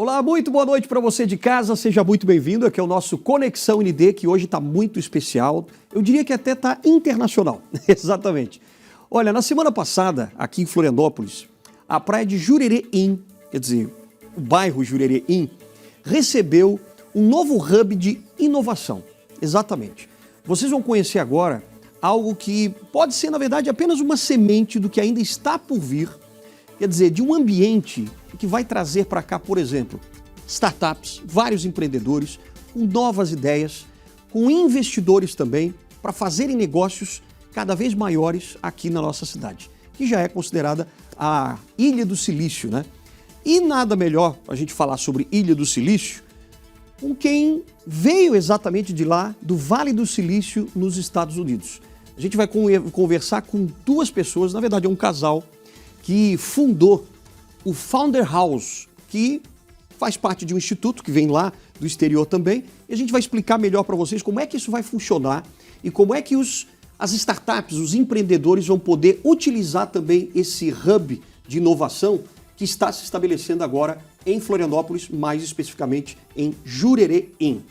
Olá, muito boa noite para você de casa, seja muito bem-vindo. Aqui é o nosso Conexão ND, que hoje está muito especial. Eu diria que até está internacional, exatamente. Olha, na semana passada, aqui em Florianópolis, a praia de Jurerê-Im, quer dizer, o bairro Jurerê-Im, recebeu um novo hub de inovação. Exatamente. Vocês vão conhecer agora algo que pode ser, na verdade, apenas uma semente do que ainda está por vir, quer dizer, de um ambiente que vai trazer para cá, por exemplo, startups, vários empreendedores, com novas ideias, com investidores também, para fazerem negócios cada vez maiores aqui na nossa cidade, que já é considerada a Ilha do Silício, né? E nada melhor a gente falar sobre Ilha do Silício com quem veio exatamente de lá, do Vale do Silício, nos Estados Unidos. A gente vai conversar com duas pessoas, na verdade é um casal, que fundou o Founder House, que faz parte de um instituto que vem lá do exterior também, e a gente vai explicar melhor para vocês como é que isso vai funcionar e como é que as startups, os empreendedores vão poder utilizar também esse hub de inovação que está se estabelecendo agora em Florianópolis, mais especificamente em Jurerê-Im.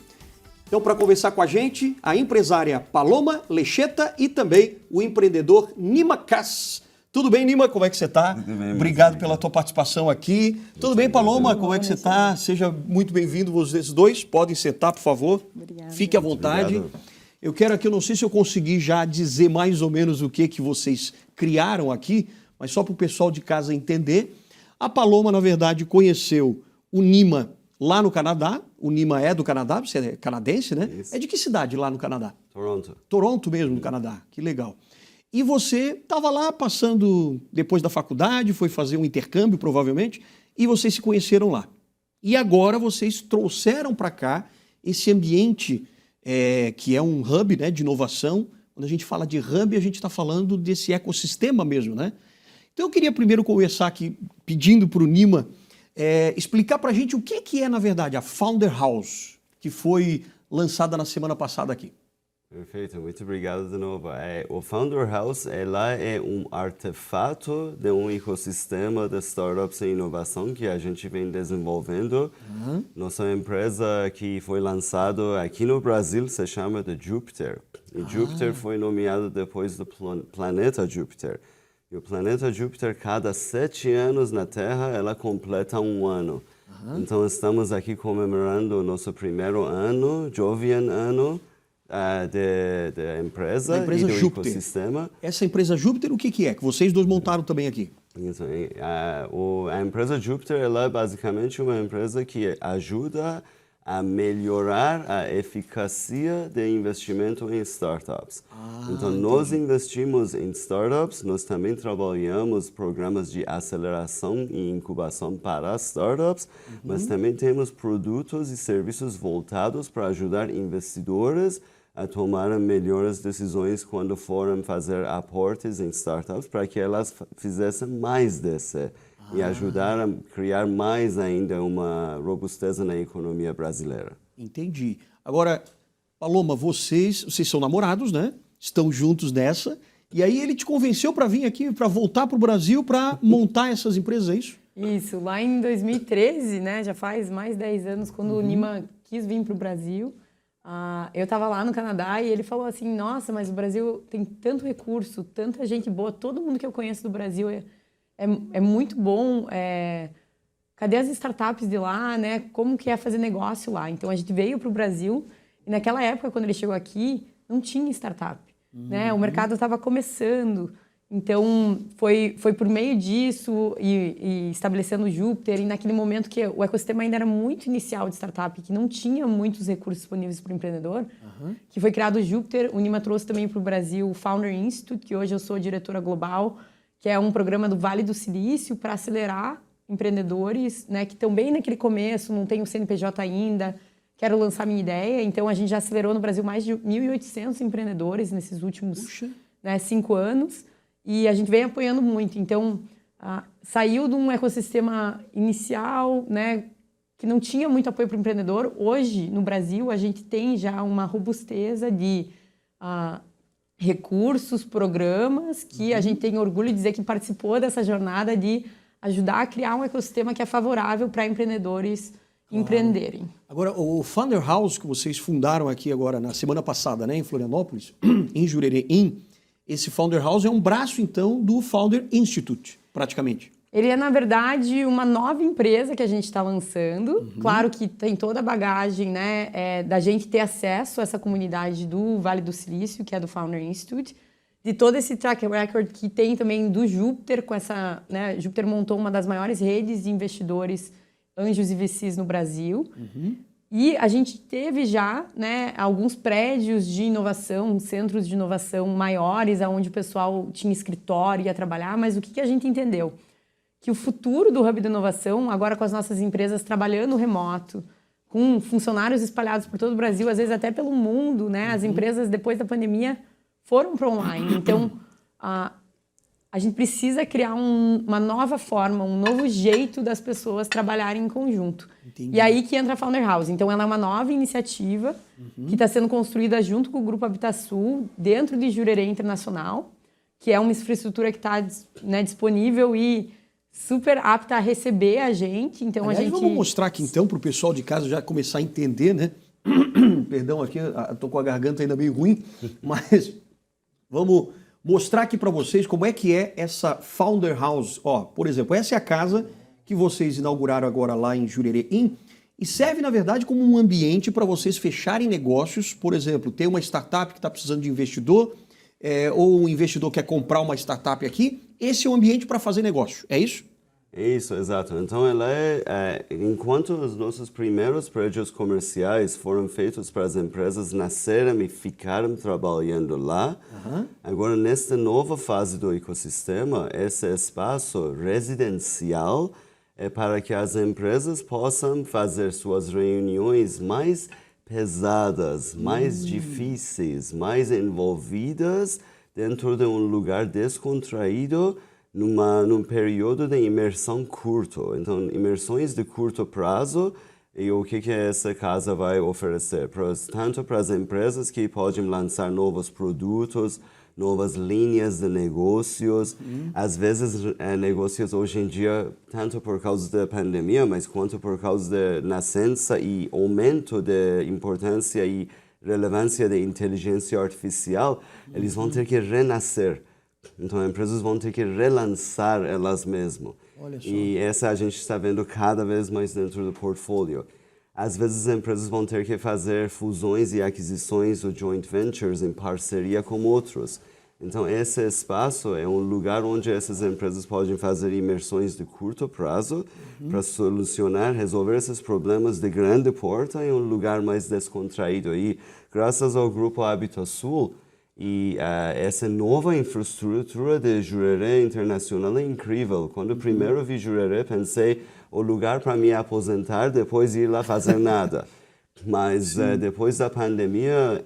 Então, para conversar com a gente, a empresária Paloma Lecheta e também o empreendedor Nima Kass. Tudo bem, Nima? Como é que você está? Tudo bem, obrigado pela tua participação aqui. Tudo bem, Paloma? Como é que você está? Seja muito bem-vindo, vocês dois. Podem sentar, por favor. Obrigada. Fique à vontade. Obrigado. Eu quero aqui, eu não sei se eu consegui já dizer mais ou menos o que vocês criaram aqui, mas só para o pessoal de casa entender. A Paloma, na verdade, conheceu o Nima lá no Canadá. O Nima é do Canadá, você é canadense, né? Isso. É de que cidade lá no Canadá? Toronto. Toronto mesmo, no Canadá. Que legal. E você estava lá passando, depois da faculdade, foi fazer um intercâmbio, provavelmente, e vocês se conheceram lá. E agora vocês trouxeram para cá esse ambiente que é um hub, né, de inovação. Quando a gente fala de hub, a gente está falando desse ecossistema mesmo, né? Então eu queria primeiro conversar aqui, pedindo para o Nima explicar para a gente o que é, na verdade, a Founder House, que foi lançada na semana passada aqui. Perfeito, muito obrigado de novo. O Founder House ela é um artefato de um ecossistema de startups e inovação que a gente vem desenvolvendo. Nossa empresa que foi lançada aqui no Brasil se chama de Júpiter. E Júpiter foi nomeado depois do planeta Júpiter. E o planeta Júpiter, cada 7 anos na Terra, ela completa um ano. Então estamos aqui comemorando o nosso primeiro ano, Jovian ano, da empresa e do Júpiter. Ecossistema. Essa empresa Júpiter, o que é? Que vocês dois montaram também aqui. Isso, a empresa Júpiter ela é basicamente uma empresa que ajuda a melhorar a eficácia de investimento em startups. Então, nós investimos em startups, nós também trabalhamos programas de aceleração e incubação para startups, mas também temos produtos e serviços voltados para ajudar investidores a tomar melhores decisões quando forem fazer aportes em startups, para que elas fizessem mais desse e ajudar a criar mais ainda uma robustez na economia brasileira. Entendi. Agora, Paloma, vocês são namorados, né? Estão juntos nessa. E aí ele te convenceu para vir aqui, para voltar para o Brasil, para montar essas empresas, é isso? Isso. Lá em 2013, né? Já faz mais de 10 anos, quando o Nima quis vir para o Brasil. Eu estava lá no Canadá e ele falou assim, nossa, mas o Brasil tem tanto recurso, tanta gente boa, todo mundo que eu conheço do Brasil é muito bom. Cadê as startups de lá, né? Como que é fazer negócio lá? Então a gente veio para o Brasil e naquela época, quando ele chegou aqui, não tinha startup, né? O mercado estava começando. Então foi por meio disso e estabelecendo o Júpiter, e naquele momento que o ecossistema ainda era muito inicial de startup, que não tinha muitos recursos disponíveis para o empreendedor, que foi criado o Júpiter. O Nima trouxe também para o Brasil o Founder Institute, que hoje eu sou diretora global, que é um programa do Vale do Silício para acelerar empreendedores, né, que estão bem naquele começo, não tem o CNPJ ainda, quero lançar minha ideia. Então, a gente já acelerou no Brasil mais de 1.800 empreendedores nesses últimos 5 anos, e a gente vem apoiando muito. Então, saiu de um ecossistema inicial, né, que não tinha muito apoio para o empreendedor. Hoje, no Brasil, a gente tem já uma robusteza de recursos, programas, que a gente tem orgulho de dizer que participou dessa jornada de ajudar a criar um ecossistema que é favorável para empreendedores empreenderem. Agora, o Founder House que vocês fundaram aqui agora na semana passada, né, em Florianópolis, em Jurerê, esse Founder House é um braço, então, do Founder Institute, praticamente. Ele é, na verdade, uma nova empresa que a gente está lançando. Claro que tem toda a bagagem, né, da gente ter acesso a essa comunidade do Vale do Silício, que é do Founder Institute, de todo esse track record que tem também do Júpiter, com essa, né, Júpiter montou uma das maiores redes de investidores, anjos e VCs no Brasil. E a gente teve já, né, alguns prédios de inovação, centros de inovação maiores, onde o pessoal tinha escritório e ia trabalhar, mas o que a gente entendeu? Que o futuro do Hub da Inovação, agora com as nossas empresas trabalhando remoto, com funcionários espalhados por todo o Brasil, às vezes até pelo mundo, né? As empresas, depois da pandemia, foram para online. Então, a gente precisa criar uma nova forma, um novo jeito das pessoas trabalharem em conjunto. Entendi. E aí que entra a Founder House. Então, ela é uma nova iniciativa que está sendo construída junto com o Grupo Habitasul, dentro de Jurerê Internacional, que é uma infraestrutura que está, né, disponível e super apta a receber a gente. Então, Aliás, a gente... vamos mostrar aqui, então, para o pessoal de casa já começar a entender, né? Perdão, aqui, estou com a garganta ainda meio ruim, mas vamos mostrar aqui para vocês como é que é essa Founder House. Ó, por exemplo, essa é a casa que vocês inauguraram agora lá em Jurerê e serve, na verdade, como um ambiente para vocês fecharem negócios. Por exemplo, tem uma startup que está precisando de investidor, ou um investidor quer comprar uma startup aqui. Esse é o ambiente para fazer negócio, é isso? Isso, exato. Então, ela enquanto os nossos primeiros prédios comerciais foram feitos para as empresas nascerem e ficarem trabalhando lá, agora, nesta nova fase do ecossistema, esse espaço residencial é para que as empresas possam fazer suas reuniões mais pesadas, mais difíceis, mais envolvidas dentro de um lugar descontraído, num período de imersão curto. Então, imersões de curto prazo, e o que essa casa vai oferecer? Tanto para as empresas que podem lançar novos produtos, novas linhas de negócios. Às vezes, negócios hoje em dia, tanto por causa da pandemia, mas quanto por causa da nascença e aumento da importância e relevância da inteligência artificial, eles vão ter que renascer. Então, empresas vão ter que relançar elas mesmas. Olha só. E essa a gente está vendo cada vez mais dentro do portfólio. Às vezes, as empresas vão ter que fazer fusões e aquisições ou joint ventures em parceria com outros. Então, esse espaço é um lugar onde essas empresas podem fazer imersões de curto prazo para solucionar, resolver esses problemas de grande porta em um lugar mais descontraído. E, graças ao Grupo Habitasul, e essa nova infraestrutura de Jurerê Internacional é incrível. Quando primeiro vi Jurerê, pensei o lugar para me aposentar, depois ir lá fazer nada. Mas depois da pandemia,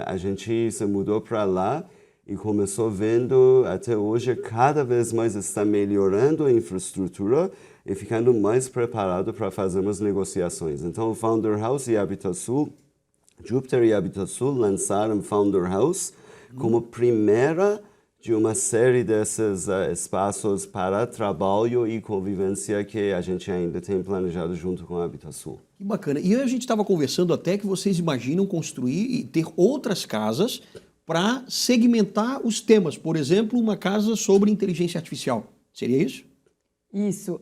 a gente se mudou para lá e começou vendo, até hoje, cada vez mais está melhorando a infraestrutura e ficando mais preparado para fazermos negociações. Então, o Founder House e Habitasul, Júpiter e Habitasul lançaram Founder House como primeira de uma série desses espaços para trabalho e convivência que a gente ainda tem planejado junto com a Habitasul. Que bacana. E a gente estava conversando até que vocês imaginam construir e ter outras casas para segmentar os temas. Por exemplo, uma casa sobre inteligência artificial. Seria isso? Isso.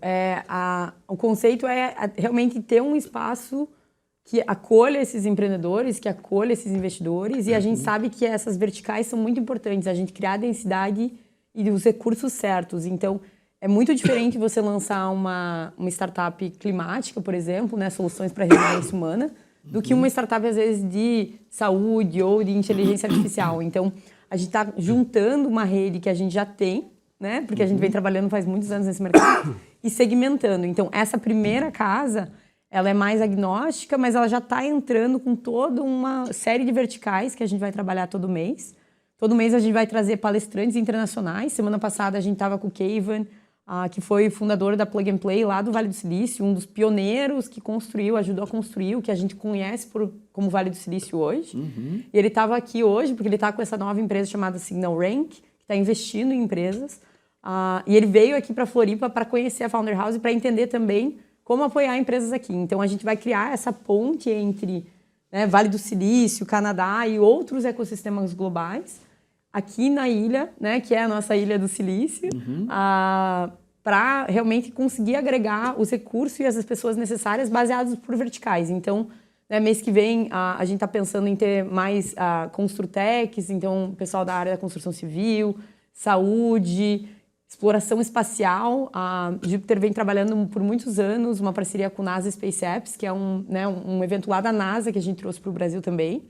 O conceito é realmente ter um espaço que acolha esses empreendedores, que acolha esses investidores, e a gente sabe que essas verticais são muito importantes, a gente criar a densidade e os recursos certos. Então, é muito diferente você lançar uma startup climática, por exemplo, né, soluções para resiliência humana, do que uma startup, às vezes, de saúde ou de inteligência artificial. Então, a gente está juntando uma rede que a gente já tem, né, porque a gente vem trabalhando faz muitos anos nesse mercado, e segmentando. Então, essa primeira casa, ela é mais agnóstica, mas ela já está entrando com toda uma série de verticais que a gente vai trabalhar todo mês. Todo mês a gente vai trazer palestrantes internacionais. Semana passada a gente estava com o Keivan, que foi fundador da Plug and Play lá do Vale do Silício, um dos pioneiros que ajudou a construir o que a gente conhece como Vale do Silício hoje. E ele estava aqui hoje porque ele está com essa nova empresa chamada Signal Rank, que está investindo em empresas. E ele veio aqui para Floripa para conhecer a Founder House e para entender também como apoiar empresas aqui. Então, a gente vai criar essa ponte entre, né, Vale do Silício, Canadá e outros ecossistemas globais, aqui na ilha, né, que é a nossa Ilha do Silício, para realmente conseguir agregar os recursos e as pessoas necessárias baseados por verticais. Então, né, mês que vem, a gente está pensando em ter mais construtecs, então, o pessoal da área da construção civil, saúde, exploração espacial. A Júpiter vem trabalhando por muitos anos, uma parceria com o NASA Space Apps, que é um evento lá da NASA que a gente trouxe para o Brasil também.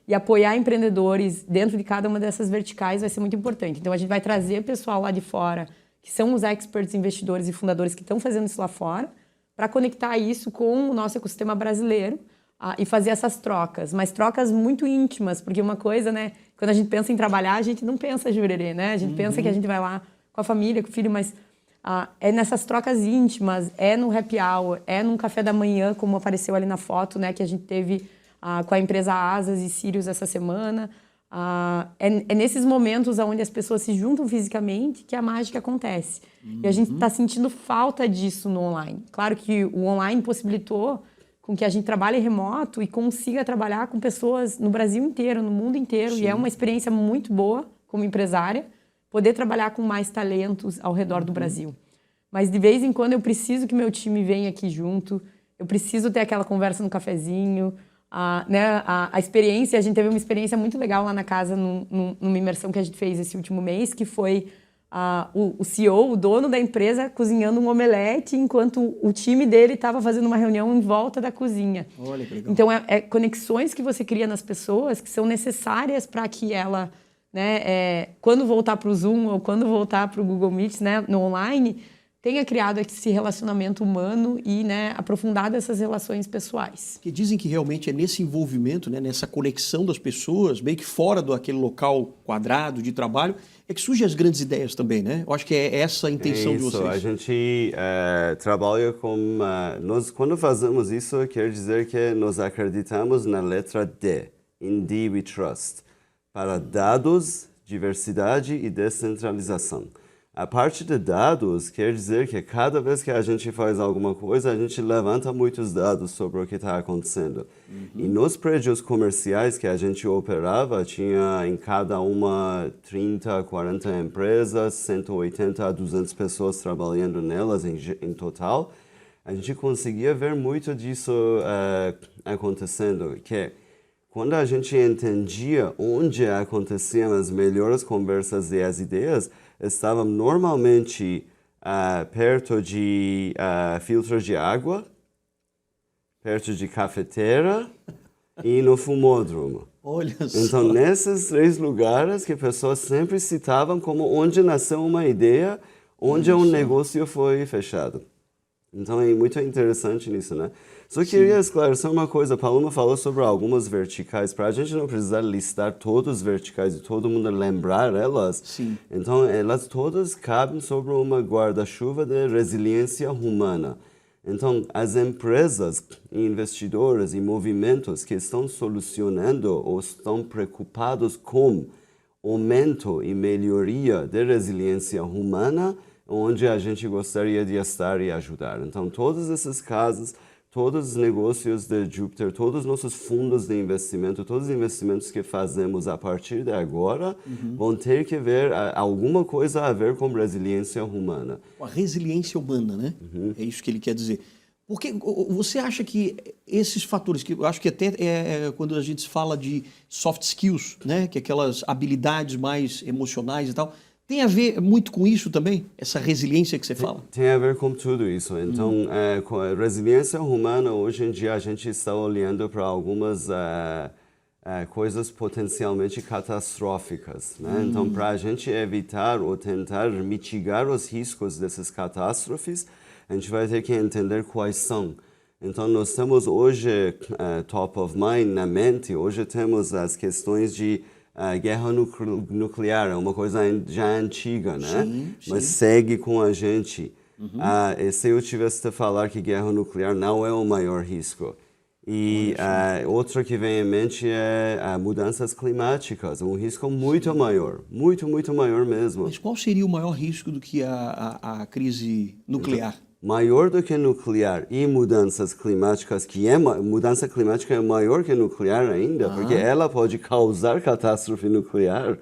E apoiar empreendedores dentro de cada uma dessas verticais vai ser muito importante. Então, a gente vai trazer pessoal lá de fora, que são os experts, investidores e fundadores que estão fazendo isso lá fora, para conectar isso com o nosso ecossistema brasileiro e fazer essas trocas, mas trocas muito íntimas, porque uma coisa, né, quando a gente pensa em trabalhar, a gente não pensa jurerê, né? A gente pensa que a gente vai lá com a família, com o filho, mas é nessas trocas íntimas, é no happy hour, é num café da manhã, como apareceu ali na foto, né, que a gente teve com a empresa Asas e Sirius essa semana. É nesses momentos onde as pessoas se juntam fisicamente que a mágica acontece. E a gente está sentindo falta disso no online. Claro que o online possibilitou com que a gente trabalhe remoto e consiga trabalhar com pessoas no Brasil inteiro, no mundo inteiro. Sim. E é uma experiência muito boa como empresária, poder trabalhar com mais talentos ao redor do Brasil. Mas de vez em quando eu preciso que meu time venha aqui junto, eu preciso ter aquela conversa no cafezinho, né, a experiência, a gente teve uma experiência muito legal lá na casa, numa imersão que a gente fez esse último mês, que foi o CEO, o dono da empresa, cozinhando um omelete, enquanto o time dele estava fazendo uma reunião em volta da cozinha. Olha que legal. Então, conexões que você cria nas pessoas que são necessárias para que ela, né, quando voltar para o Zoom ou quando voltar para o Google Meet, né, no online, tenha criado esse relacionamento humano e, né, aprofundado essas relações pessoais. Que dizem que realmente é nesse envolvimento, né, nessa conexão das pessoas, meio que fora daquele local quadrado de trabalho, é que surgem as grandes ideias também, né? Eu acho que é essa a intenção de vocês. A gente trabalha com... nós, quando fazemos isso, quer dizer que nós acreditamos na letra D. In D we trust. Para dados, diversidade e descentralização. A parte de dados quer dizer que cada vez que a gente faz alguma coisa, a gente levanta muitos dados sobre o que está acontecendo. E nos prédios comerciais que a gente operava, tinha em cada uma 30, 40 empresas, 180 a 200 pessoas trabalhando nelas em total. A gente conseguia ver muito disso acontecendo, que quando a gente entendia onde aconteciam as melhores conversas e as ideias, estavam normalmente perto de filtros de água, perto de cafeteira e no fumódromo. Olha só. Então, nesses 3 lugares que pessoas sempre citavam como onde nasceu uma ideia, onde um negócio foi fechado. Então, é muito interessante nisso, né? Só queria esclarecer uma coisa. A Paloma falou sobre algumas verticais. Para a gente não precisar listar todas as verticais e todo mundo lembrar elas. Sim. Então, elas todas cabem sobre uma guarda-chuva de resiliência humana. Então, as empresas, investidores e movimentos que estão solucionando ou estão preocupados com aumento e melhoria da resiliência humana, onde a gente gostaria de estar e ajudar. Então, todos esses casos, todos os negócios de Júpiter, todos os nossos fundos de investimento, todos os investimentos que fazemos a partir de agora vão ter que ver alguma coisa a ver com resiliência humana. A resiliência humana, né? É isso que ele quer dizer. Porque você acha que esses fatores, que eu acho que até quando a gente fala de soft skills, né? Que é aquelas habilidades mais emocionais e tal, tem a ver muito com isso também? Essa resiliência que você fala? Tem a ver com tudo isso. Então, com a resiliência humana, hoje em dia a gente está olhando para algumas coisas potencialmente catastróficas, né? Então, para a gente evitar ou tentar mitigar os riscos dessas catástrofes, a gente vai ter que entender quais são. Então, nós temos hoje, top of mind, na mente, hoje temos as questões de guerra nuclear, é uma coisa já antiga, né? Sim. Mas segue com a gente. E se eu tivesse de falar que guerra nuclear não é o maior risco. E outro que vem em mente é mudanças climáticas, um risco muito maior, muito maior mesmo. Mas qual seria o maior risco do que a crise nuclear? maior do que nuclear e mudanças climáticas, mudança climática é maior que nuclear ainda, porque ela pode causar catástrofe nuclear.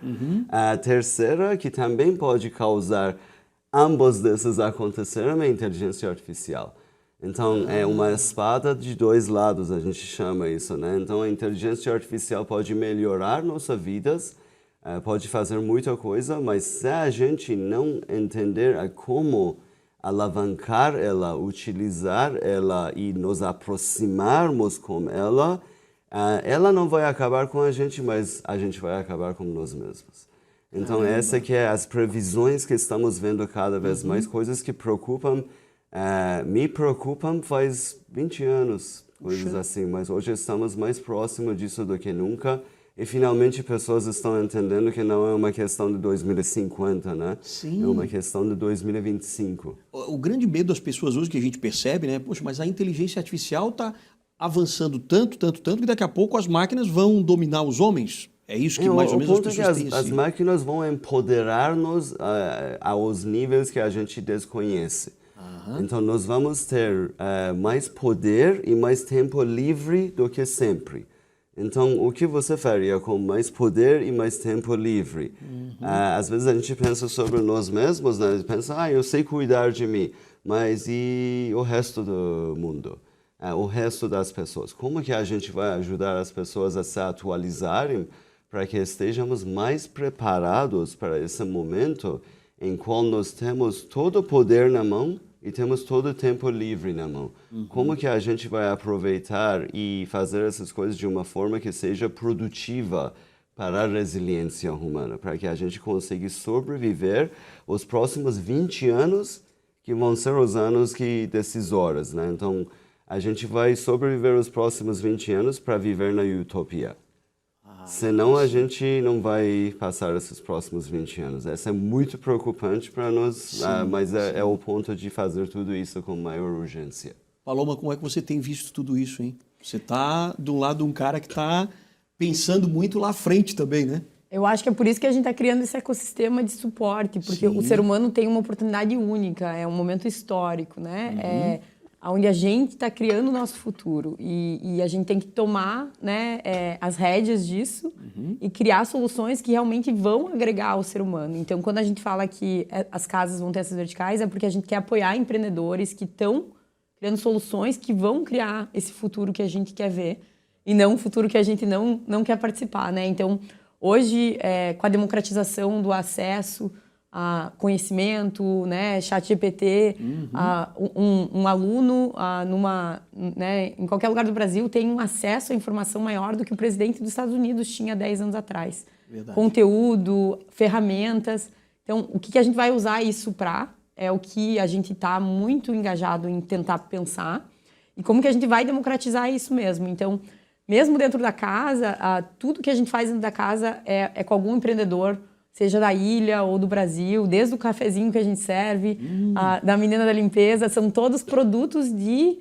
A terceira, que também pode causar ambos desses acontecerem, é a inteligência artificial. Então, é uma espada de dois lados, a gente chama isso, né? Então, a inteligência artificial pode melhorar nossas vidas, pode fazer muita coisa, mas se a gente não entender como alavancar ela, utilizar ela e nos aproximarmos com ela, ela não vai acabar com a gente, mas a gente vai acabar com nós mesmos. Então, essa que é as previsões que estamos vendo cada vez mais, coisas que preocupam, me preocupam faz 20 anos, coisas assim, mas hoje estamos mais próximos disso do que nunca. E finalmente pessoas estão entendendo que não é uma questão de 2050, né? Sim. É uma questão de 2025. O grande medo das pessoas hoje que a gente percebe, né? Poxa, mas a inteligência artificial está avançando tanto, que daqui a pouco as máquinas vão dominar os homens. É isso que mais ou menos as pessoas têm. As máquinas vão empoderar-nos aos níveis que a gente desconhece. Então nós vamos ter mais poder e mais tempo livre do que sempre. Então, o que você faria com mais poder e mais tempo livre? Às vezes a gente pensa sobre nós mesmos, né? Pensa, eu sei cuidar de mim, mas e o resto do mundo? O resto das pessoas? Como que a gente vai ajudar as pessoas a se atualizarem para que estejamos mais preparados para esse momento em qual nós temos todo o poder na mão e temos todo o tempo livre na mão? Como que a gente vai aproveitar e fazer essas coisas de uma forma que seja produtiva para a resiliência humana, para que a gente consiga sobreviver os próximos 20 anos, que vão ser os anos decisórios, né? Então, a gente vai sobreviver os próximos 20 anos para viver na utopia. Senão a gente não vai passar esses próximos 20 anos. Essa é muito preocupante para nós, mas é o ponto de fazer tudo isso com maior urgência. Paloma, como é que você tem visto tudo isso, hein? Você está do lado de um cara que está pensando muito lá à frente também, né? Eu acho que é por isso que a gente está criando esse ecossistema de suporte, porque o ser humano tem uma oportunidade única, é um momento histórico, né? Onde a gente está criando o nosso futuro e a gente tem que tomar, né, as rédeas disso e criar soluções que realmente vão agregar ao ser humano. Então, quando a gente fala que as casas vão ter essas verticais, é porque a gente quer apoiar empreendedores que estão criando soluções que vão criar esse futuro que a gente quer ver e não um futuro que a gente não quer participar, né? Então, hoje, com a democratização do acesso a conhecimento, né, ChatGPT, um aluno né, em qualquer lugar do Brasil tem um acesso à informação maior do que o presidente dos Estados Unidos tinha 10 anos atrás. Verdade. Conteúdo, ferramentas. Então, o que a gente vai usar isso para é o que a gente está muito engajado em tentar pensar e como que a gente vai democratizar isso mesmo. Então, mesmo dentro da casa, tudo que a gente faz dentro da casa é com algum empreendedor, seja da ilha ou do Brasil, desde o cafezinho que a gente serve, da menina da limpeza, são todos produtos de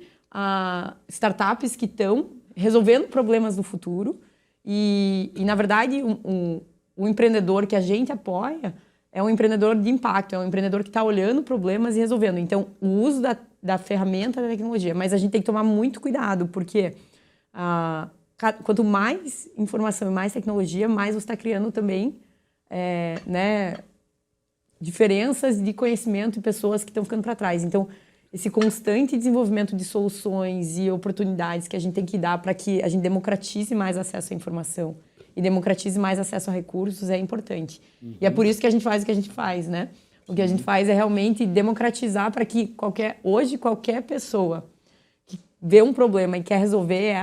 startups que estão resolvendo problemas do futuro. E na verdade, o empreendedor que a gente apoia é um empreendedor de impacto, é um empreendedor que está olhando problemas e resolvendo. Então, o uso da ferramenta da tecnologia. Mas a gente tem que tomar muito cuidado, porque quanto mais informação e mais tecnologia, mais você está criando também né, diferenças de conhecimento e pessoas que estão ficando para trás. Então, esse constante desenvolvimento de soluções e oportunidades que a gente tem que dar para que a gente democratize mais acesso à informação e democratize mais acesso a recursos é importante. E é por isso que a gente faz o que a gente faz, né? O que a gente faz é realmente democratizar para que hoje qualquer pessoa que vê um problema e quer resolver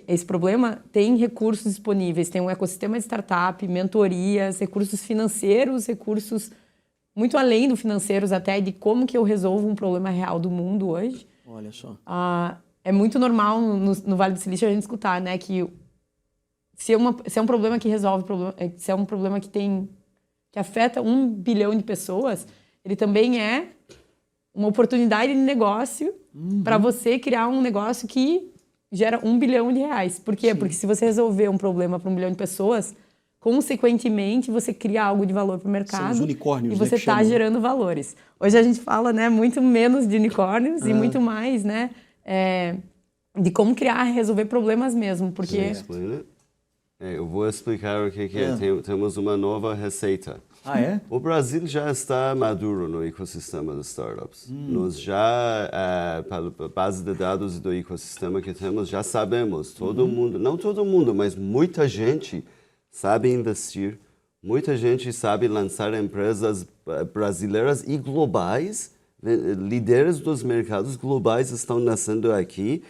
esse problema, tem recursos disponíveis, tem um ecossistema de startup, mentorias, recursos financeiros, recursos muito além do financeiros até, de como que eu resolvo um problema real do mundo hoje. Olha só. É muito normal no Vale do Silício a gente escutar, né, que se é um problema que resolve, se é um problema que afeta 1 bilhão de pessoas, ele também é uma oportunidade de negócio para você criar um negócio que gera 1 bilhão de reais. Por quê? Sim. Porque se você resolver um problema para 1 bilhão de pessoas, consequentemente, você cria algo de valor para o mercado. São os unicórnios, e você né, está que chamam. gerando valores. Hoje a gente fala, né, muito menos de unicórnios e muito mais, né, de como criar e resolver problemas mesmo, porque... Eu vou explicar o que é. Temos uma nova receita. Ah, é? O Brasil já está maduro no ecossistema das startups. Nós já, pela base de dados do ecossistema que temos, já sabemos, todo mundo, não todo mundo, mas muita gente sabe investir, muita gente sabe lançar empresas brasileiras e globais, líderes dos mercados globais estão nascendo aqui,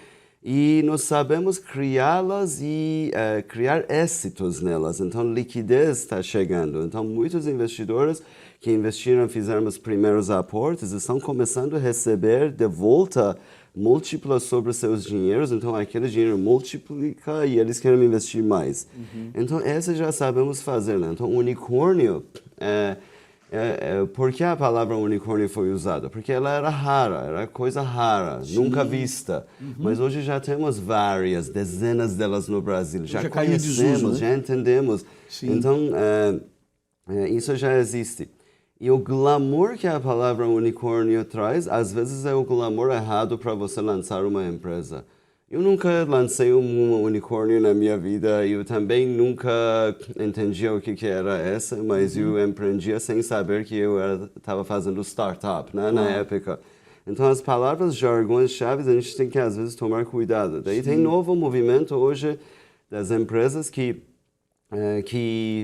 e nós sabemos criá-las e criar êxitos nelas. Então, liquidez está chegando. Então, muitos investidores que investiram, fizeram os primeiros aportes, estão começando a receber de volta múltiplas sobre seus dinheiros. Então, aquele dinheiro multiplica e eles querem investir mais. Então, essa já sabemos fazer. Né? Então, unicórnio... por que a palavra unicórnio foi usada? Porque ela era rara, era coisa rara, nunca vista. Mas hoje já temos várias, dezenas delas no Brasil. Já conhecemos, desuso, né? Já entendemos. Sim. Então, isso já existe. E o glamour que a palavra unicórnio traz, às vezes é o glamour errado para você lançar uma empresa. Eu nunca lancei um unicórnio na minha vida, eu também nunca entendia o que era essa, mas eu empreendia sem saber que eu estava fazendo startup, né, na época. Então, as palavras, jargões, chaves, a gente tem que, às vezes, tomar cuidado. Daí tem novo movimento hoje das empresas que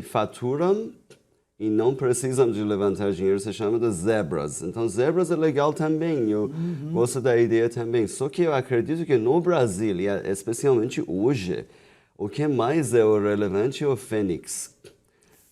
faturam e não precisam de levantar dinheiro, se chama de zebras. Então, zebras é legal também, eu gosto da ideia também. Só que eu acredito que no Brasil, e especialmente hoje, o que mais é o relevante é o Fênix.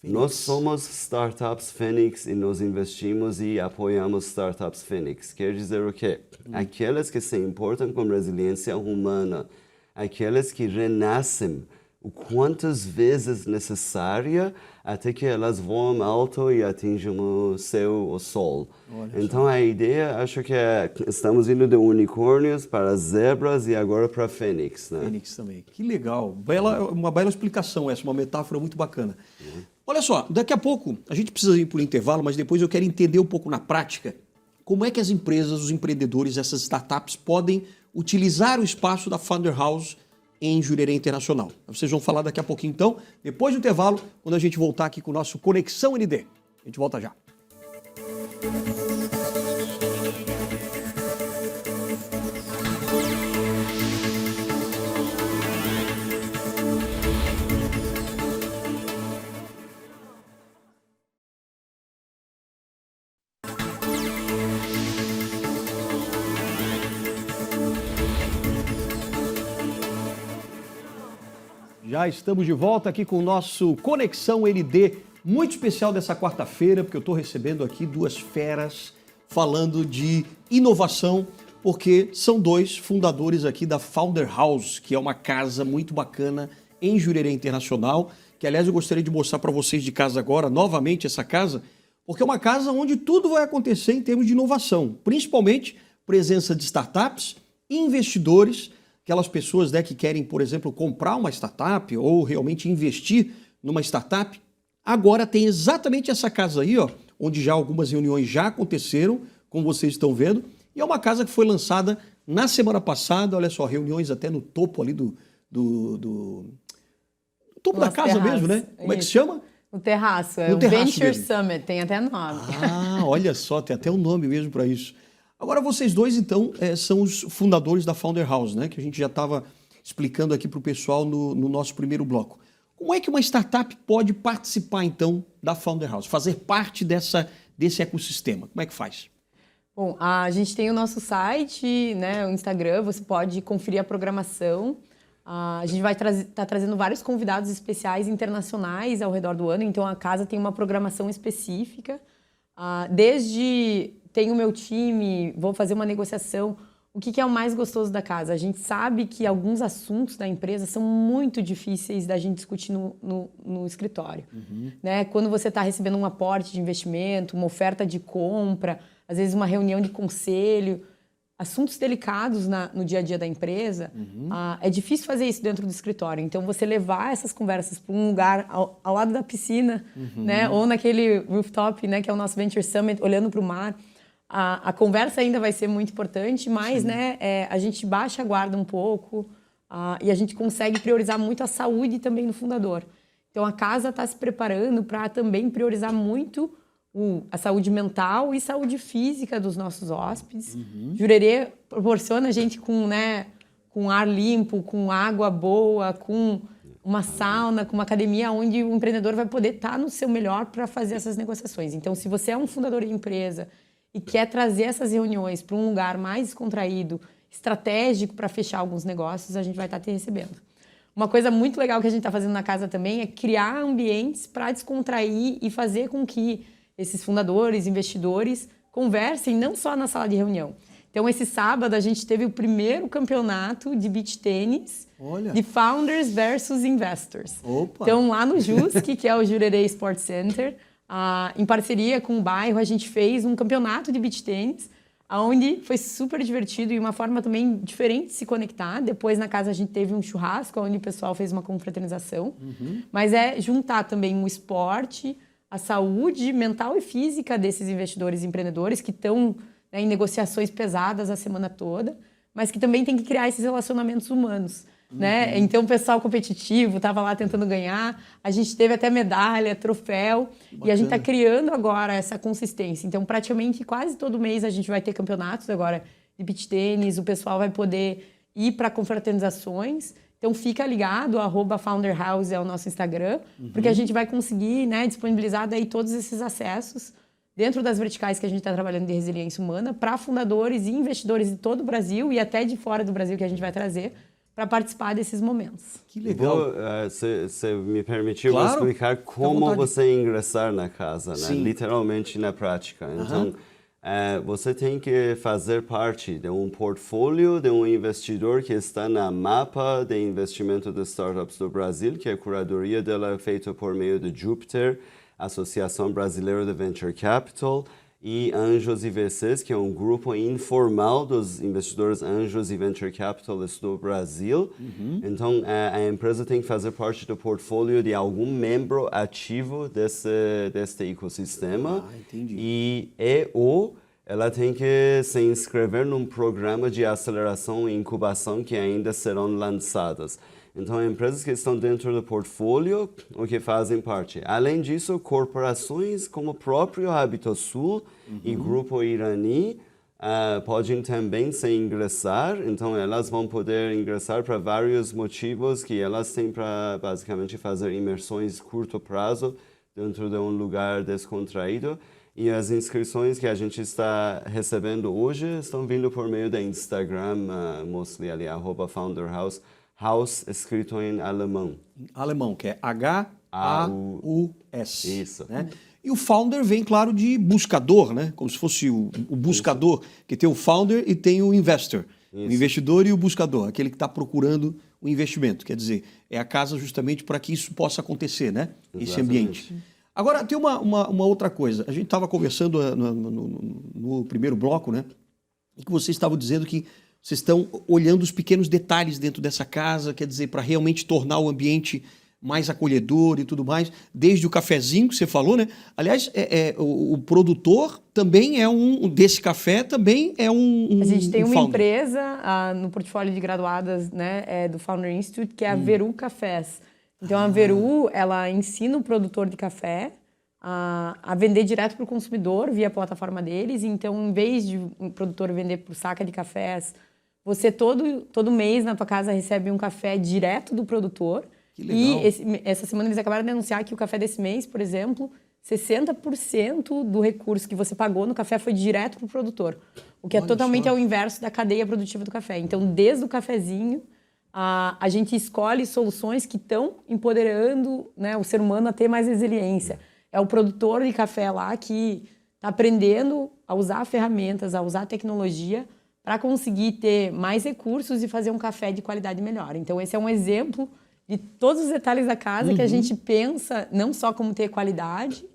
Nós somos startups Fênix e nós investimos e apoiamos startups Fênix. Quer dizer o quê? Aquelas que se importam com resiliência humana, aquelas que renascem o quantas vezes necessária até que elas voam alto e atingem o céu, o sol. Então a ideia, acho que estamos indo de unicórnios para zebras e agora para fênix, né? Fênix também. Que legal. Uma bela explicação essa, uma metáfora muito bacana. Olha só, daqui a pouco a gente precisa ir por intervalo, mas depois eu quero entender um pouco na prática como é que as empresas, os empreendedores, essas startups podem utilizar o espaço da Founder House em Jurerê Internacional. Vocês vão falar daqui a pouquinho, então, depois do intervalo, quando a gente voltar aqui com o nosso Conexão ND. A gente volta já. Já estamos de volta aqui com o nosso Conexão ND, muito especial dessa quarta-feira, porque eu estou recebendo aqui duas feras falando de inovação, porque são dois fundadores aqui da Founder House, que é uma casa muito bacana em Jurerê Internacional, que aliás eu gostaria de mostrar para vocês de casa agora, novamente essa casa, porque é uma casa onde tudo vai acontecer em termos de inovação, principalmente presença de startups, investidores, aquelas pessoas, né, que querem, por exemplo, comprar uma startup ou realmente investir numa startup. Agora tem exatamente essa casa aí, ó, onde já algumas reuniões já aconteceram, como vocês estão vendo, e é uma casa que foi lançada na semana passada, olha só, reuniões até no topo ali do topo da casa mesmo, né? Como é que se chama? O terraço, é o Venture mesmo. Summit, tem até nome. Ah, olha só, tem até um nome mesmo para isso. Agora vocês dois, então, são os fundadores da Founder House, né? Que a gente já estava explicando aqui para o pessoal no nosso primeiro bloco. Como é que uma startup pode participar, então, da Founder House? Fazer parte desse ecossistema? Como é que faz? Bom, a gente tem o nosso site, né, o Instagram, você pode conferir a programação. A gente vai estar trazendo vários convidados especiais internacionais ao redor do ano, então a casa tem uma programação específica. Desde tenho o meu time, vou fazer uma negociação. O que é o mais gostoso da casa? A gente sabe que alguns assuntos da empresa são muito difíceis da gente discutir no escritório. Né? Quando você está recebendo um aporte de investimento, uma oferta de compra, às vezes uma reunião de conselho, assuntos delicados no dia a dia da empresa, é difícil fazer isso dentro do escritório. Então, você levar essas conversas para um lugar ao lado da piscina, né? Ou naquele rooftop, né? Que é o nosso Venture Summit, olhando para o mar. A conversa ainda vai ser muito importante, mas né, a gente baixa a guarda um pouco e a gente consegue priorizar muito a saúde também do fundador. Então, a casa está se preparando para também priorizar muito a saúde mental e saúde física dos nossos hóspedes. Jurerê proporciona a gente com ar limpo, com água boa, com uma sauna, com uma academia onde o empreendedor vai poder estar no seu melhor para fazer essas negociações. Então, se você é um fundador de empresa e quer trazer essas reuniões para um lugar mais descontraído, estratégico para fechar alguns negócios, a gente vai estar te recebendo. Uma coisa muito legal que a gente está fazendo na casa também é criar ambientes para descontrair e fazer com que esses fundadores, investidores, conversem não só na sala de reunião. Então, esse sábado, a gente teve o primeiro campeonato de beach tênis de Founders versus Investors. Opa. Então, lá no JUSC, que é o Jurerê Sports Center, em parceria com o bairro, a gente fez um campeonato de beach tênis, onde foi super divertido e uma forma também diferente de se conectar. Depois, na casa, a gente teve um churrasco, onde o pessoal fez uma confraternização. Mas é juntar também o esporte, a saúde mental e física desses investidores e empreendedores que estão em negociações pesadas a semana toda, mas que também tem que criar esses relacionamentos humanos. Né? Então, o pessoal competitivo estava lá tentando ganhar, a gente teve até medalha, troféu, e a gente está criando agora essa consistência. Então, praticamente quase todo mês a gente vai ter campeonatos agora de beach tênis, o pessoal vai poder ir para confraternizações. Então, fica ligado, @FounderHouse é o nosso Instagram, porque a gente vai conseguir disponibilizar daí todos esses acessos dentro das verticais que a gente está trabalhando de resiliência humana para fundadores e investidores de todo o Brasil e até de fora do Brasil que a gente vai trazer para participar desses momentos. Que legal. Se me permitir, Claro, vou explicar como você ingressar na casa, né? Literalmente na prática. Então, você tem que fazer parte de um portfólio de um investidor que está na mapa de investimento de startups do Brasil, que a curadoria dela é feita por meio de Jupiter, Associação Brasileira de Venture Capital, e Anjos e VCs, que é um grupo informal dos investidores anjos e venture capitalists do Brasil. Então, a empresa tem que fazer parte do portfólio de algum membro ativo deste ecossistema. Ela tem que se inscrever num programa de aceleração e incubação que ainda serão lançadas. Então, empresas que estão dentro do portfólio ou que fazem parte. Além disso, corporações como o próprio Habitosul e Grupo Irani podem também se ingressar. Então, elas vão poder ingressar para vários motivos que elas têm para, basicamente, fazer imersões curto prazo dentro de um lugar descontraído. E as inscrições que a gente está recebendo hoje estão vindo por meio da Instagram, mostly ali, @FounderHouse. House escrito em alemão. Alemão, que é H-A-U-S. Isso. Né? E o founder vem, claro, de buscador, né? Como se fosse o buscador, que tem o founder e tem o investor. Isso. O investidor e o buscador, aquele que está procurando o investimento. Quer dizer, é a casa justamente para que isso possa acontecer, né? Exatamente. Esse ambiente. Agora, tem uma outra coisa. A gente estava conversando no primeiro bloco, né? E que vocês estavam dizendo que vocês estão olhando os pequenos detalhes dentro dessa casa, quer dizer, para realmente tornar o ambiente mais acolhedor e tudo mais, desde o cafezinho que você falou, né? Aliás, o produtor também desse café também é um A gente tem uma founder. empresa no portfólio de graduadas, né, do Founder Institute, que é a Veru Cafés. Então, a Veru, ela ensina o produtor de café a vender direto para o consumidor via a plataforma deles. Então, em vez de um produtor vender por saca de cafés, você todo mês na tua casa recebe um café direto do produtor. Que legal. E essa semana eles acabaram de anunciar que o café desse mês, por exemplo, 60% do recurso que você pagou no café foi direto para o produtor. O que é totalmente ao inverso da cadeia produtiva do café. Então, desde o cafezinho, a gente escolhe soluções que estão empoderando, né, o ser humano a ter mais resiliência. É o produtor de café lá que está aprendendo a usar ferramentas, a usar tecnologia para conseguir ter mais recursos e fazer um café de qualidade melhor. Então, esse é um exemplo de todos os detalhes da casa que a gente pensa não só como ter qualidade,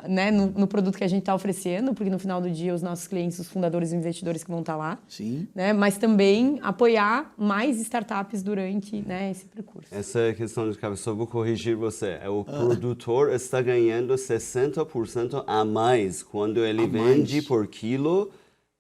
né, no produto que a gente está oferecendo, porque no final do dia os nossos clientes, os fundadores e investidores que vão estar lá. Sim. Né, mas também apoiar mais startups durante, né, esse percurso. Essa é a questão de cabeça, só vou corrigir você. O produtor está ganhando 60% a mais quando ele vende por quilo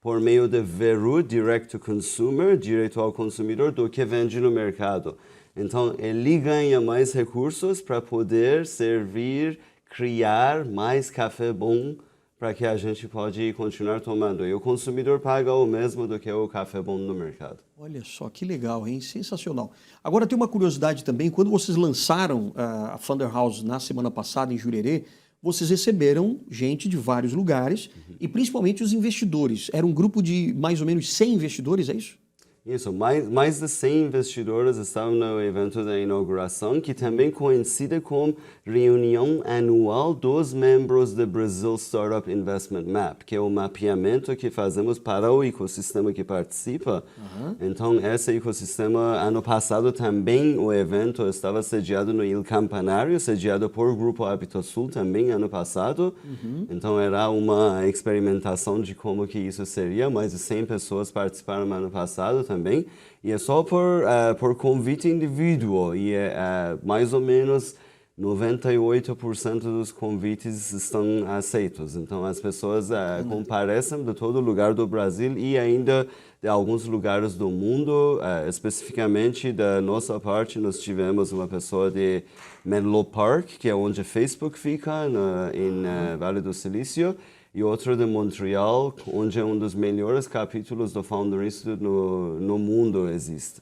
por meio de VERU, Direct to Consumer, direto ao consumidor, do que vende no mercado. Então, ele ganha mais recursos para poder servir, criar mais café bom para que a gente pode continuar tomando. E o consumidor paga o mesmo do que o café bom no mercado. Olha só, que legal, hein? Sensacional. Agora, tem uma curiosidade também. Quando vocês lançaram a Founder House na semana passada em Jurerê, vocês receberam gente de vários lugares e principalmente os investidores. Era um grupo de mais ou menos 100 investidores, é isso? Isso, mais de 100 investidores estavam no evento da inauguração, que também coincide com reunião anual dos membros do Brazil Startup Investment Map, que é o mapeamento que fazemos para o ecossistema que participa. Então, esse ecossistema, ano passado também o evento estava sediado no Il Campanário, sediado por Grupo Hábito Sul também ano passado. Então, era uma experimentação de como que isso seria. Mais de 100 pessoas participaram no ano passado também. E é só por convite indivíduo, e mais ou menos 98% dos convites estão aceitos. Então, as pessoas comparecem de todo lugar do Brasil e ainda de alguns lugares do mundo. Especificamente, da nossa parte, nós tivemos uma pessoa de Menlo Park, que é onde o Facebook fica, em Vale do Silício, e outro de Montreal, onde é um dos melhores capítulos do Founder Institute no mundo existe.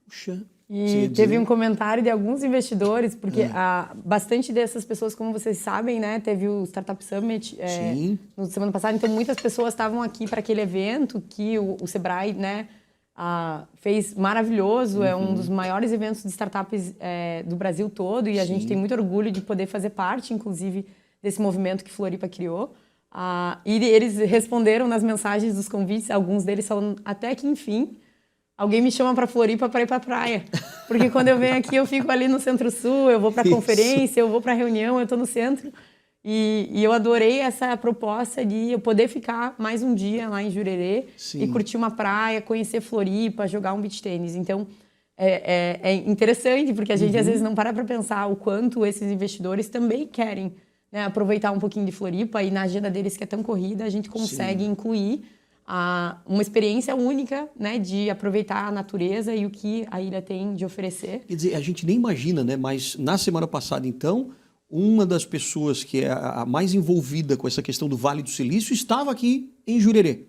Puxa. E teve um comentário de alguns investidores, porque bastante dessas pessoas, como vocês sabem, né, teve o Startup Summit no semana passada, então muitas pessoas estavam aqui para aquele evento que o Sebrae, né, fez maravilhoso, é um dos maiores eventos de startups do Brasil todo, e a gente tem muito orgulho de poder fazer parte, inclusive, desse movimento que Floripa criou. E eles responderam nas mensagens dos convites, alguns deles falando até que, enfim, alguém me chama para Floripa para ir para a praia. Porque quando eu venho aqui, eu fico ali no Centro-Sul, eu vou para a conferência, eu vou para a reunião, eu estou no centro. E eu adorei essa proposta de eu poder ficar mais um dia lá em Jurerê e curtir uma praia, conhecer Floripa, jogar um beach tênis. Então, é interessante, porque a gente às vezes não para pensar o quanto esses investidores também querem, né, aproveitar um pouquinho de Floripa, e na agenda deles, que é tão corrida, a gente consegue incluir uma experiência única, né, de aproveitar a natureza e o que a ilha tem de oferecer. Quer dizer, a gente nem imagina, né? Mas na semana passada, então, uma das pessoas que é a mais envolvida com essa questão do Vale do Silício estava aqui em Jurerê.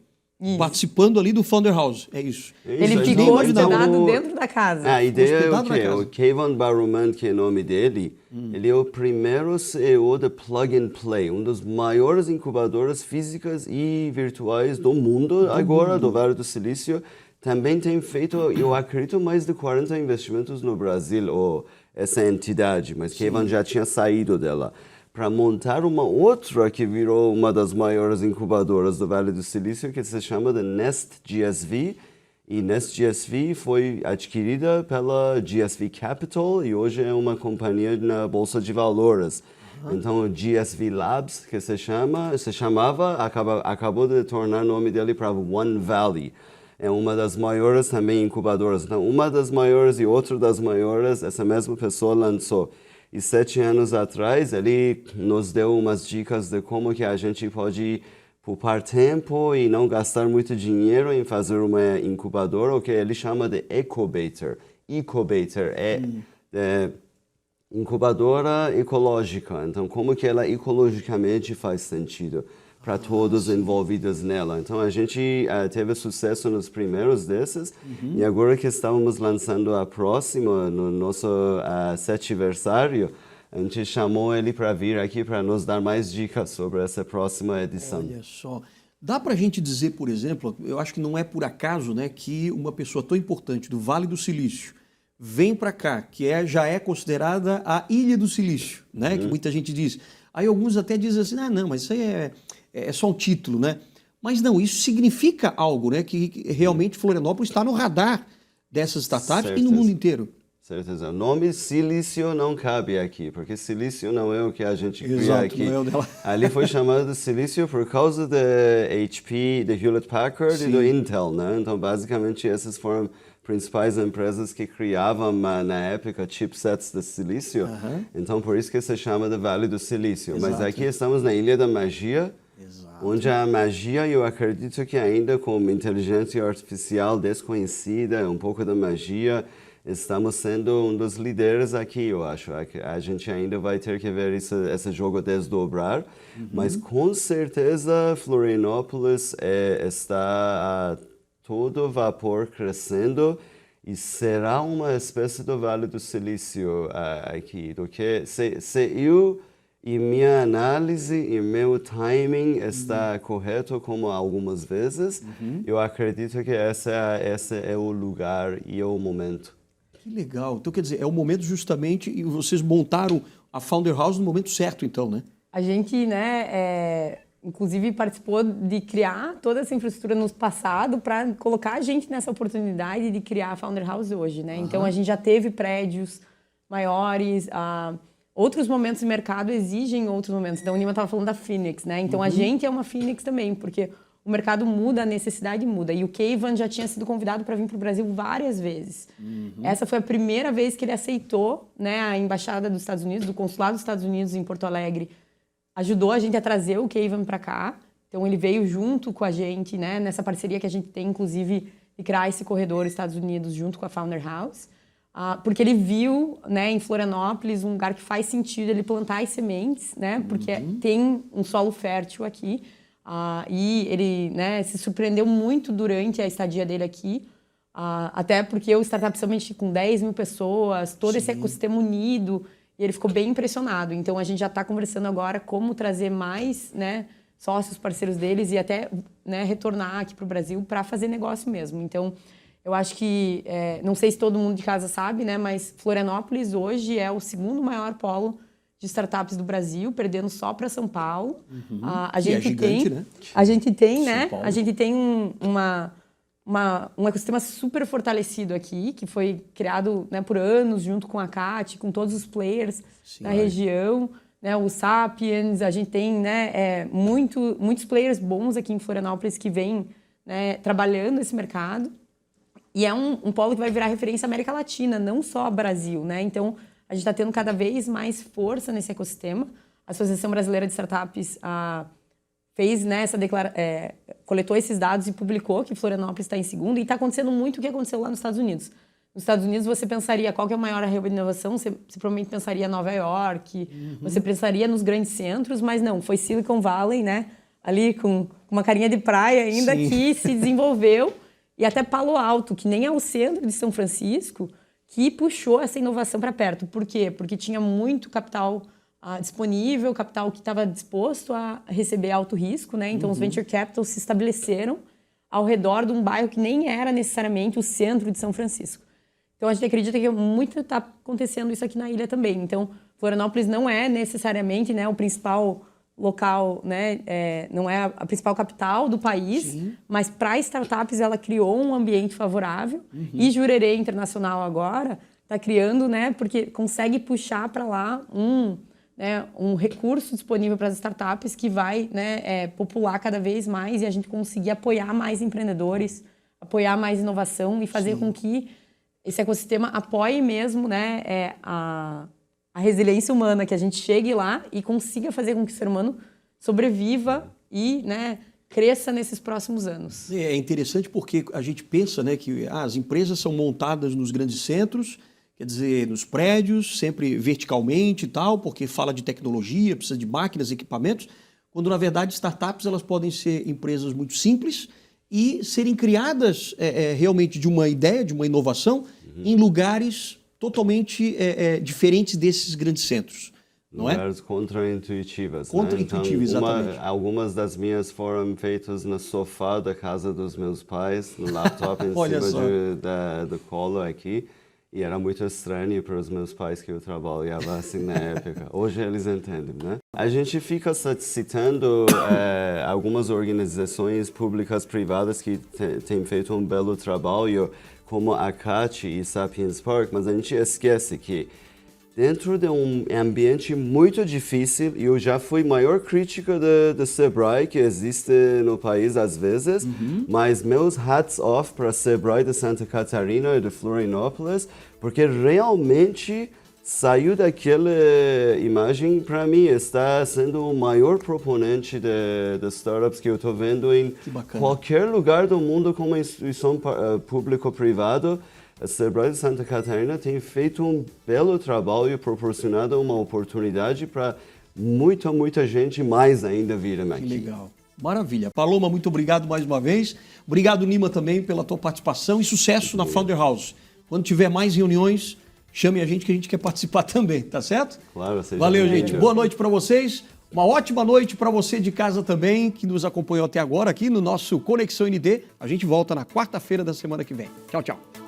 Participando ali do Founder House, é isso. Ele ficou hospedado dentro da casa. A ideia é o quê? O Kevin Baruman, que é o nome dele, ele é o primeiro CEO da Plug and Play, um dos maiores incubadores físicas e virtuais do mundo agora, do Vale do Silício. Também tem feito, eu acredito, mais de 40 investimentos no Brasil, essa entidade, mas Kevin já tinha saído dela, para montar uma outra que virou uma das maiores incubadoras do Vale do Silício, que se chama de Nest GSV. E Nest GSV foi adquirida pela GSV Capital e hoje é uma companhia na Bolsa de Valores. Então, o GSV Labs, que se chamava, acabou de tornar o nome dele para One Valley. É uma das maiores também incubadoras. Então, uma das maiores e outra das maiores, essa mesma pessoa lançou. E 7 anos atrás, ele nos deu umas dicas de como que a gente pode poupar tempo e não gastar muito dinheiro em fazer uma incubadora, o que ele chama de Ecobator. Ecobator é incubadora ecológica. Então, como que ela ecologicamente faz sentido para todos envolvidos nela. Então, a gente teve sucesso nos primeiros desses, e agora que estamos lançando a próxima, no nosso 7º aniversário, a gente chamou ele para vir aqui para nos dar mais dicas sobre essa próxima edição. Olha só. Dá para a gente dizer, por exemplo, eu acho que não é por acaso, né, que uma pessoa tão importante do Vale do Silício vem para cá, que já é considerada a Ilha do Silício, né, que muita gente diz. Aí alguns até dizem assim, não, mas isso aí é só um título, né? Mas não, isso significa algo, né? Que realmente Florianópolis está no radar dessas startups e no mundo inteiro. certeza. O nome silício não cabe aqui, porque silício não é o que a gente cria Exato, aqui. não é o dela. Ali foi chamado de silício por causa da HP, da Hewlett Packard e do Intel, né? Então, basicamente, essas foram principais empresas que criavam na época chipsets de silício. Então, por isso que se chama de Vale do Silício. Exato. Mas aqui estamos na Ilha da Magia, onde a magia, eu acredito que ainda com inteligência artificial desconhecida, um pouco da magia, estamos sendo um dos líderes aqui, eu acho. A gente ainda vai ter que ver esse jogo desdobrar, mas com certeza Florianópolis está a todo vapor crescendo e será uma espécie do Vale do Silício aqui. Do que se eu e minha análise e meu timing está correto como algumas vezes, eu acredito que esse é o lugar e o momento. Que legal. Então, quer dizer, é o momento justamente, e vocês montaram a Founder House no momento certo, então, né? A gente, né, inclusive participou de criar toda essa infraestrutura no passado para colocar a gente nessa oportunidade de criar a Founder House hoje, né? Então, a gente já teve prédios maiores, outros momentos de mercado exigem outros momentos. Então, o Nima estava falando da Phoenix, né? Então, a gente é uma Phoenix também, porque o mercado muda, a necessidade muda. E o Keyvan já tinha sido convidado para vir para o Brasil várias vezes. Essa foi a primeira vez que ele aceitou, né, a embaixada dos Estados Unidos, do consulado dos Estados Unidos em Porto Alegre, ajudou a gente a trazer o Keyvan para cá. Então, ele veio junto com a gente, né, nessa parceria que a gente tem, inclusive, de criar esse corredor Estados Unidos junto com a Founder House. Porque ele viu, né, em Florianópolis um lugar que faz sentido ele plantar as sementes, né, porque tem um solo fértil aqui. E ele, né, se surpreendeu muito durante a estadia dele aqui, até porque o Startup Summit com 10 mil pessoas, todo esse ecossistema unido, e ele ficou bem impressionado. Então, a gente já está conversando agora como trazer mais, né, sócios, parceiros deles e até, né, retornar aqui para o Brasil para fazer negócio mesmo. Então, eu acho que, não sei se todo mundo de casa sabe, né, mas Florianópolis hoje é o segundo maior polo de startups do Brasil, perdendo só para São Paulo. A gente é gigante, né? A gente tem, né? São Paulo. A gente tem um ecossistema super fortalecido aqui, que foi criado, né, por anos, junto com a CAT, com todos os players da região, né? O Sapiens, a gente tem, né, muitos players bons aqui em Florianópolis que vêm, né, trabalhando esse mercado. E é um polo que vai virar referência à América Latina, não só Brasil, né? Então, a gente está tendo cada vez mais força nesse ecossistema. A Associação Brasileira de Startups fez, né, coletou esses dados e publicou que Florianópolis está em segundo. E está acontecendo muito o que aconteceu lá nos Estados Unidos. Nos Estados Unidos, você pensaria qual que é o maior hub de inovação, você provavelmente pensaria Nova York, você pensaria nos grandes centros, mas não, foi Silicon Valley, né, ali com uma carinha de praia ainda, que se desenvolveu. E até Palo Alto, que nem é o centro de São Francisco, que puxou essa inovação para perto. Por quê? Porque tinha muito capital disponível, capital que estava disposto a receber alto risco, né? Então, os venture capitals se estabeleceram ao redor de um bairro que nem era necessariamente o centro de São Francisco. Então, a gente acredita que muito está acontecendo isso aqui na ilha também. Então, Florianópolis não é necessariamente, né, o principal local, né, não é a principal capital do país, mas para startups ela criou um ambiente favorável. E Jurerê Internacional agora está criando, né, porque consegue puxar para lá um recurso disponível para as startups que vai, né, popular cada vez mais e a gente conseguir apoiar mais empreendedores, apoiar mais inovação e fazer com que esse ecossistema apoie mesmo, né, a resiliência humana, que a gente chegue lá e consiga fazer com que o ser humano sobreviva e, né, cresça nesses próximos anos. É interessante porque a gente pensa, né, que as empresas são montadas nos grandes centros, quer dizer, nos prédios, sempre verticalmente e tal, porque fala de tecnologia, precisa de máquinas, equipamentos, quando na verdade startups elas podem ser empresas muito simples e serem criadas realmente de uma ideia, de uma inovação, em lugares totalmente diferentes desses grandes centros, não é? Lugares contra-intuitivas. Contra-intuitivas, né? Então, exatamente. Algumas das minhas foram feitas no sofá da casa dos meus pais, no laptop em cima do colo aqui. E era muito estranho para os meus pais que eu trabalhava assim na época. Hoje eles entendem, né? A gente fica citando algumas organizações públicas privadas que têm feito um belo trabalho como a CAT e Sapiens Park, mas a gente esquece que dentro de um ambiente muito difícil, e eu já fui maior crítica do Sebrae que existe no país às vezes, mas meus hats off para Sebrae de Santa Catarina e de Florianópolis, porque realmente saiu daquela imagem, para mim, está sendo o maior proponente de startups que eu estou vendo em qualquer lugar do mundo como instituição público-privada. A Sebrae de Santa Catarina tem feito um belo trabalho e proporcionado uma oportunidade para muita gente mais ainda vir aqui. Que legal. Maravilha. Paloma, muito obrigado mais uma vez. Obrigado, Nima, também pela tua participação e sucesso na Founder House. Quando tiver mais reuniões, chame a gente que a gente quer participar também, tá certo? Claro, seja valeu, bem-vindo. gente. Boa noite para vocês. Uma ótima noite para você de casa também, que nos acompanhou até agora aqui no nosso Conexão ND. A gente volta na quarta-feira da semana que vem. Tchau, tchau.